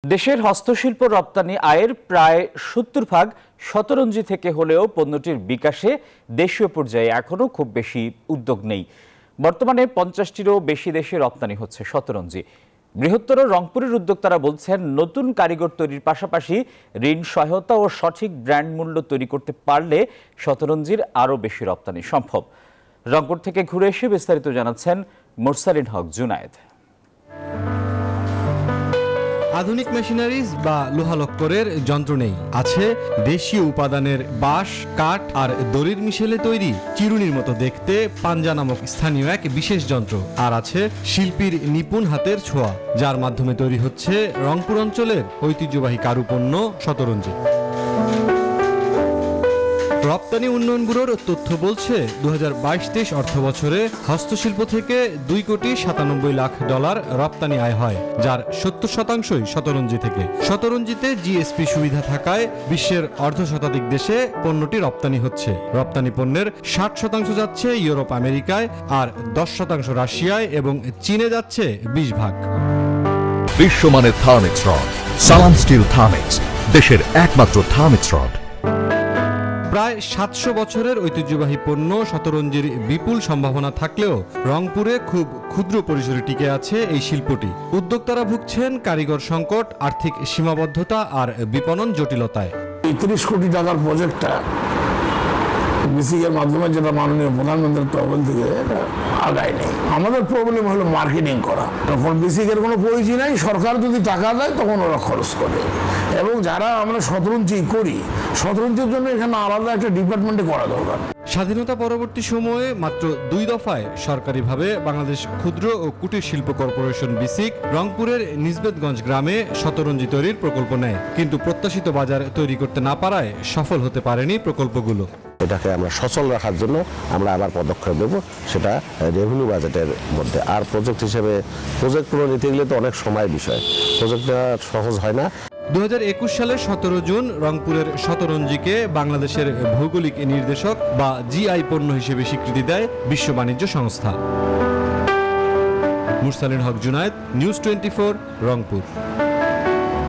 দেশের হস্তশিল্প রপ্তানি আয়ের প্রায় ৭০% শতরঞ্জি থেকে হলেও পণ্যটির বিকাশে দেশীয় পর্যায়ে এখনো খুব বেশি উদ্যোগ নেই। বর্তমানে ৫০টিরও বেশি দেশে রপ্তানি হচ্ছে শতরঞ্জি। বৃহত্তর রংপুরের উদ্যোক্তারা বলছেন, নতুন কারিগর তৈরির পাশাপাশি ঋণ সহায়তা ও সঠিক ব্র্যান্ড মূল্য তৈরি করতে পারলে শতরঞ্জির আরও বেশি রপ্তানি সম্ভব। রংপুর থেকে ঘুরে এসে বিস্তারিত জানাচ্ছেন মুরসালিন হক জুনায়েদ। আধুনিক মেশিনারিজ বা লোহালক্করের যন্ত্র নেই, আছে দেশীয় উপাদানের বাঁশ, কাঠ আর দড়ির মিশেলে তৈরি চিরুনির মতো দেখতে পাঞ্জা নামক স্থানীয় এক বিশেষ যন্ত্র। আর আছে শিল্পীর নিপুণ হাতের ছোঁয়া, যার মাধ্যমে তৈরি হচ্ছে রংপুর অঞ্চলের ঐতিহ্যবাহী কারুপণ্য শতরঞ্জি। রপ্তানি উন্নয়ন ব্যুরোর তথ্য বলছে, ২০২২-২৩ অর্থ বছরে হস্তশিল্প থেকে $2,97,00,০০০ রপ্তানি আয় হয়, যার ৭০%ই শতরঞ্জি থেকে। শতরঞ্জিতে জিএসপি সুবিধা থাকায় বিশ্বের অর্ধশতাধিক দেশে পণ্যটি রপ্তানি হচ্ছে। রপ্তানি পণ্যের ৬০% যাচ্ছে ইউরোপ আমেরিকায়, আর ১০% রাশিয়ায় এবং চীনে যাচ্ছে ২০%। বিশ্বমানের থার্মিক্স রড, সালাম স্টিল থার্মিক্স, দেশের একমাত্র থার্মিক্স রড। প্রায় ৭০০ বছরের ঐতিহ্যবাহী পণ্য শতরঞ্জির বিপুল সম্ভাবনা থাকলেও রংপুরে খুব ক্ষুদ্র পরিসরে টিকে আছে এই শিল্পটি। উদ্যোক্তারা ভুগছেন কারিগর সংকট, আর্থিক সীমাবদ্ধতা আর বিপণন জটিলতায়। ৩০ কোটি টাকার প্রজেক্টটা বিসিকের মাধ্যমে, যেটা মাননীয় প্রধানমন্ত্রীর তহবিল থেকে আগায় নেই। আমাদের প্রবলেম হলো মার্কেটিং করা। তখন বিসিকের কোনো পরিচয় নাই, সরকার যদি টাকা দেয় তখন ওরা খরচ করে। এবং যারা আমরা শতরঞ্জি করি, শতরঞ্জির জন্য এখানে আলাদা একটা ডিপার্টমেন্টে করা দরকার। স্বাধীনতা পরবর্তী সময়ে মাত্র ২ দফায় সরকারিভাবে বাংলাদেশ ক্ষুদ্র ও কুটির শিল্প কর্পোরেশন বিসিক রংপুরের নিজবেতগঞ্জ গ্রামে শতরঞ্জি তৈরির প্রকল্প নেয়, কিন্তু প্রত্যাশিত বাজার তৈরি করতে না পারায় সফল হতে পারেনি প্রকল্পগুলো। এটাকে আমরা সচল রাখার জন্য আমরা আবার পদক্ষেপ নেব, সেটা রেভিনিউ বাজেটের মধ্যে। আর প্রজেক্ট হিসেবে প্রজেক্টগুলো নিতে গেলে তো অনেক সময় বিষয়, প্রজেক্টটা সহজ হয় না। ২০২১ সালের ১৭ জুন রংপুরের শতরঞ্জিকে বাংলাদেশের ভৌগোলিক নির্দেশক বা জিআই পণ্য হিসেবে স্বীকৃতি দেয় বিশ্ব বাণিজ্য সংস্থা। মুরসালিন হক জুনায়েদ, নিউজ 24, রংপুর।